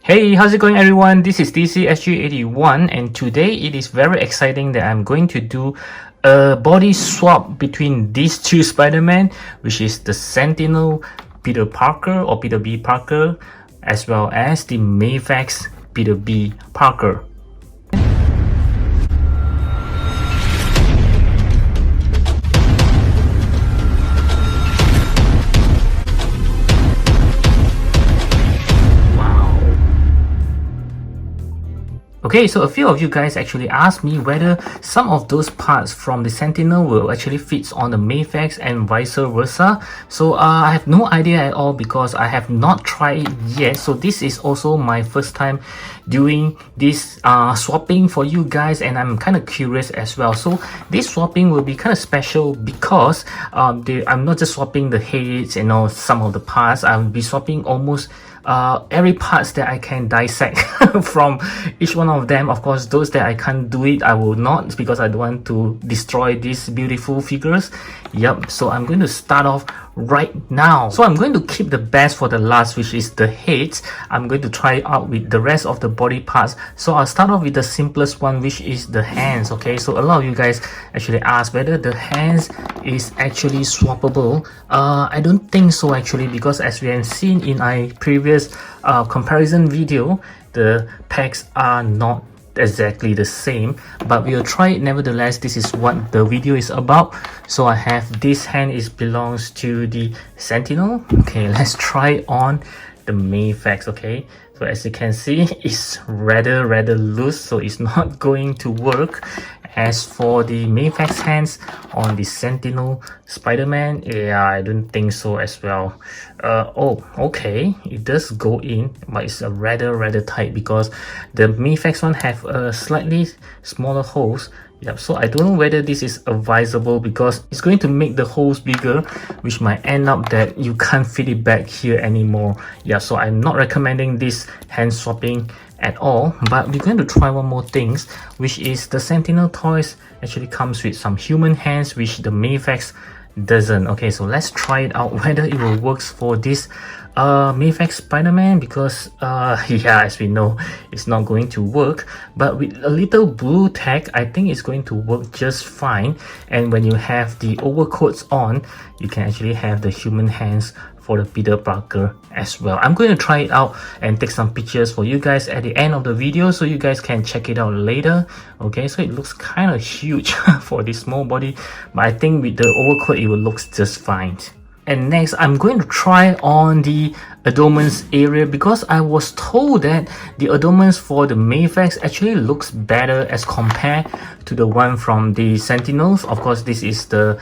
Hey, how's it going everyone? This is DCSG81 and today it is very exciting that I'm going to do a body swap between these two Spider-Man, which is the Sentinel Peter Parker or Peter B. Parker, as well as the Mayfax Peter B. Parker. Okay, so a few of you guys actually asked me whether some of those parts from the Sentinel will actually fit on the Mafex and vice versa. So I have no idea at all because I have not tried it yet. So this is also my first time doing this swapping for you guys, and I'm kind of curious as well. So this swapping will be kind of special because I'm not just swapping the heads and some of the parts. I'll be swapping almost every parts that I can dissect from each one of them. Of course, those that I can't do it, I will not, because I don't want to destroy these beautiful figures. Yep, so I'm going to start off right now. So I'm going to keep the best for the last, which is the heads. I'm going to try out with the rest of the body parts. So I'll start off with the simplest one, which is the hands. Okay, so a lot of you guys actually asked whether the hands is actually swappable. I don't think so actually, because as we have seen in my previous comparison video, the packs are not exactly the same, but we'll try it nevertheless. This is what the video is about. So I have this hand, it belongs to the Sentinel. Okay, let's try on the Mayfax. Okay, so as you can see, it's rather loose, so it's not going to work. As for the Mayfax hands on the Sentinel Spider-Man, yeah, I don't think so as well. Oh, okay, it does go in, but it's rather tight because the Mayfax one have a slightly smaller holes. Yep, so I don't know whether this is advisable because it's going to make the holes bigger, which might end up that you can't fit it back here anymore. Yeah, so I'm not recommending this hand swapping at all, but we're going to try one more things, which is the Sentinel toys actually comes with some human hands, which the Mayfax doesn't. Okay, so let's try it out whether it will work for this Mayfax Spider-Man, because yeah, as we know, it's not going to work, but with a little blue tag, I think it's going to work just fine. And when you have the overcoats on, you can actually have the human hands for the Peter Parker as well. I'm going to try it out and take some pictures for you guys at the end of the video so you guys can check it out later. Okay, so it looks kind of huge for this small body, but I think with the overcoat it will look just fine. And next, I'm going to try on the Abdomen's area, because I was told that the Abdomens for the Mayfax actually looks better as compared to the one from the Sentinels. Of course, this is the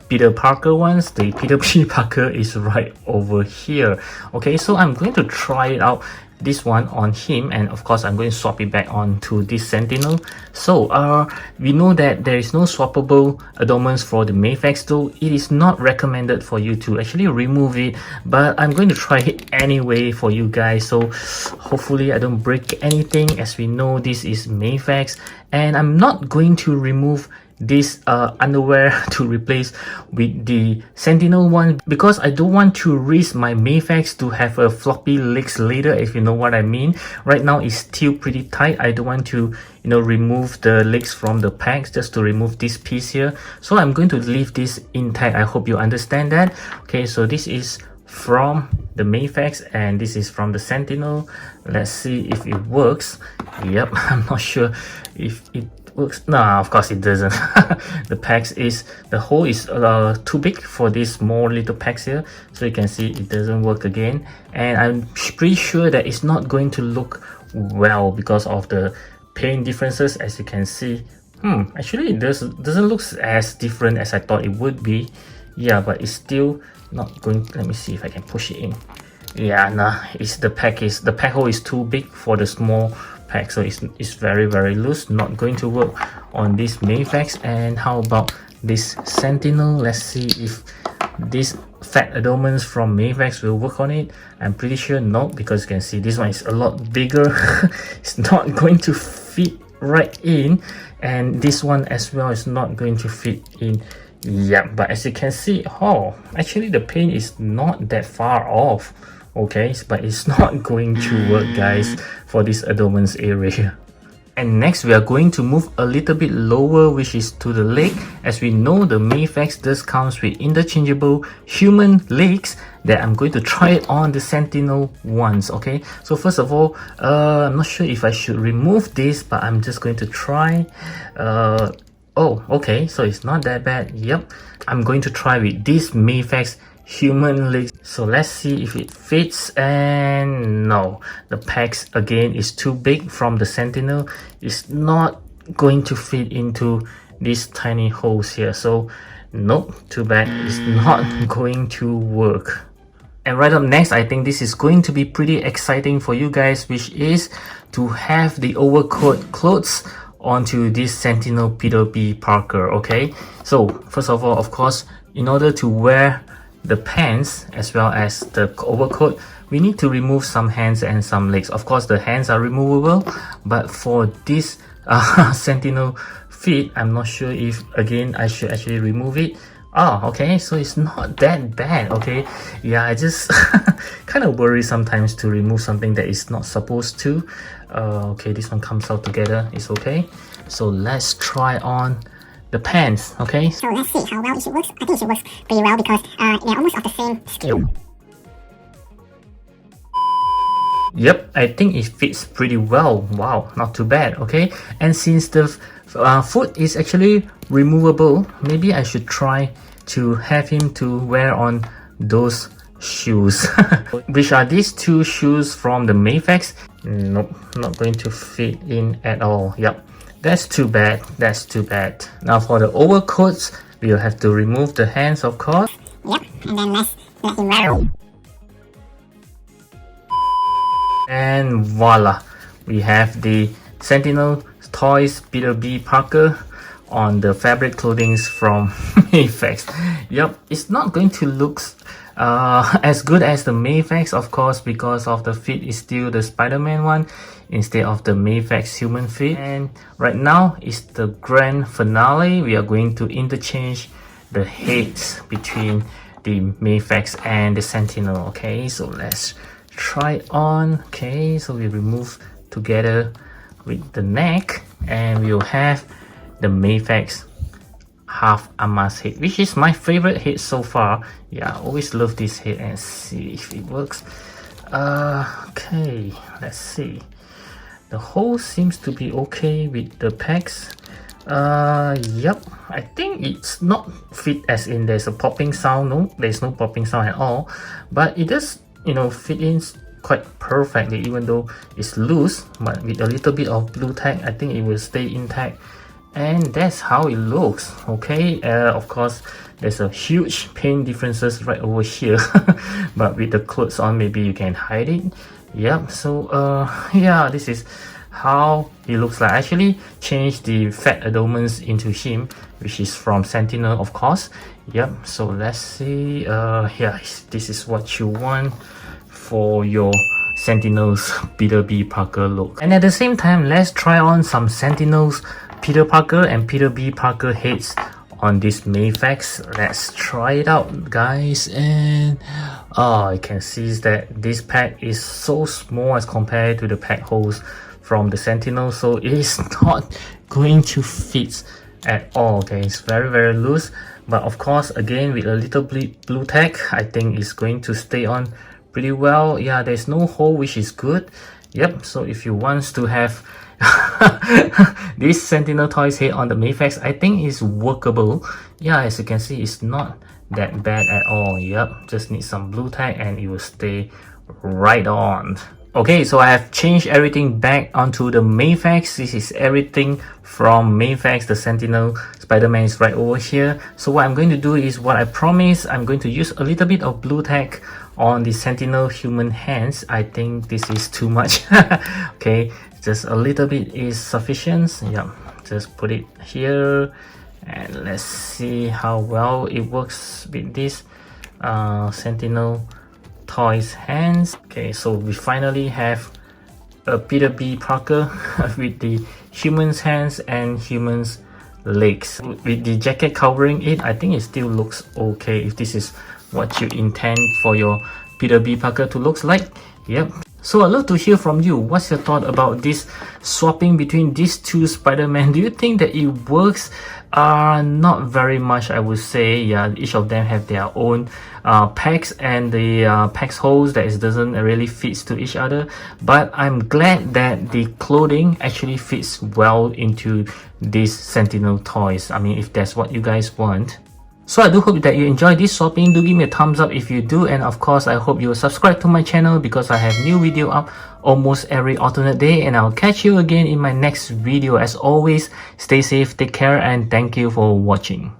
Peter Parker ones. The Peter P. Parker is right over here. Okay, so I'm going to try it out, this one on him, and of course I'm going to swap it back onto this Sentinel. So we know that there is no swappable Abdomens for the Mayfax, though it is not recommended for you to actually remove it, but I'm going to try it anyway for you guys, so hopefully I don't break anything. As we know, this is Mayfax, and I'm not going to remove this underwear to replace with the Sentinel one, because I don't want to risk my Mayfax to have a floppy legs later, if you know what I mean. Right now it's still pretty tight. I don't want to, remove the legs from the packs just to remove this piece here. So I'm going to leave this intact. I hope you understand that. Okay, so this is from the Mayfax and this is from the Sentinel. Let's see if it works. Yep, I'm not sure if it works. No, of course it doesn't. The hole is too big for these small little packs here, so you can see it doesn't work again, and I'm pretty sure that it's not going to look well because of the paint differences. As you can see, actually it doesn't look as different as I thought it would be. Yeah, but it's still not going. Let me see if I can push it in. Yeah, nah, the pack hole is too big for the small pack, so it's very loose, not going to work on this Mayfax. And how about this Sentinel? Let's see if this fat Abdomens from Mayfax will work on it. I'm pretty sure no, because you can see this one is a lot bigger. It's not going to fit right in, and this one as well is not going to fit in. Yeah, but as you can see, oh, actually the paint is not that far off. okay, but it's not going to work, guys, for this abdomen's area. And next we are going to move a little bit lower, which is to the leg. As we know, the Mayfax does comes with interchangeable human legs that I'm going to try it on the Sentinel ones. Okay, so first of all, I'm not sure if I should remove this, but I'm just going to try. Oh, okay, so it's not that bad. Yep, I'm going to try with this Mayfax human legs. So let's see if it fits. And no, the pecs again is too big from the Sentinel. It's not going to fit into these tiny holes here. So nope, too bad, it's not going to work. And right up next, I think this is going to be pretty exciting for you guys, which is to have the overcoat clothes onto this Sentinel Peter B. Parker. Okay, so first of all, of course, in order to wear the pants as well as the overcoat, we need to remove some hands and some legs. Of course, the hands are removable, but for this Sentinel fit, I'm not sure if again I should actually remove it. Oh, okay, so it's not that bad. Okay, yeah, I just kind of worry sometimes to remove something that is not supposed to. Okay, this one comes out together, it's okay. So let's try on the pants. Okay, so let's see how well it works. I think it works pretty well because they're almost of the same scale. Yep, I think it fits pretty well. Wow, not too bad. Okay, and since the foot is actually removable, maybe I should try to have him to wear on those shoes. Which are these two shoes from the Mayfax? Nope, not going to fit in at all. Yep, that's too bad. That's too bad. Now for the overcoats, we'll have to remove the hands, of course. Yep, and then let's let him wear. And voila, we have the Sentinel Toys Peter B. Parker on the fabric clothings from Mafex. Yep, it's not going to look as good as the Mayfax, of course, because of the fit is still the Spider-Man one instead of the Mayfax human fit. And right now is the grand finale. We are going to interchange the heads between the Mayfax and the Sentinel. Okay, so let's try it on. Okay, so we remove together with the neck, and we'll have the Mayfax half armas head, which is my favorite head so far. Yeah, I always love this head, and see if it works. Okay, let's see. The hole seems to be okay with the pecs. Yep, I think it's not fit as in there's a popping sound. No, there's no popping sound at all, but it does, you know, fit in quite perfectly, even though it's loose. But with a little bit of blue tack, I think it will stay intact, and that's how it looks. Okay, of course there's a huge paint differences right over here, but with the clothes on, maybe you can hide it. Yep, so yeah, this is how he looks like. I actually changed the fat abdomens into him, which is from Sentinel, of course. Yep, so let's see. Yeah, this is what you want for your Sentinel's Peter B. Parker look. And at the same time, let's try on some Sentinel's Peter Parker and Peter B. Parker heads on this Mayfax. Let's try it out, guys. And I can see that this pack is so small as compared to the pack holes from the Sentinel, so it is not going to fit at all. Okay, it's very loose, but of course, again, with a little blue tack, I think it's going to stay on pretty well. Yeah, there's no hole, which is good. Yep, so if you want to have this Sentinel Toys head on the Mayfax, I think it's workable. Yeah, as you can see, it's not that bad at all. Yep, just need some blue tack and it will stay right on. Okay, so I have changed everything back onto the Mayfax. This is everything from Mayfax. The Sentinel Spider-Man is right over here. So what I'm going to do is what I promised. I'm going to use a little bit of blue tack on the Sentinel human hands. I think this is too much. Okay, just a little bit is sufficient. Yeah, just put it here, and let's see how well it works with this Sentinel Toys hands. Okay, so we finally have a Peter B. Parker with the human's hands and human's legs. With the jacket covering it, I think it still looks okay if this is what you intend for your Peter B. Parker to looks like. Yep. So I'd love to hear from you. What's your thought about this swapping between these two Spider-Man? Do you think that it works? Not very much, I would say. Yeah, each of them have their own packs, and the packs holes that doesn't really fits to each other. But I'm glad that the clothing actually fits well into these Sentinel toys. I mean, if that's what you guys want. So I do hope that you enjoy this swapping. Do give me a thumbs up if you do, and of course I hope you will subscribe to my channel because I have new video up almost every alternate day, and I'll catch you again in my next video. As always, stay safe, take care, and thank you for watching.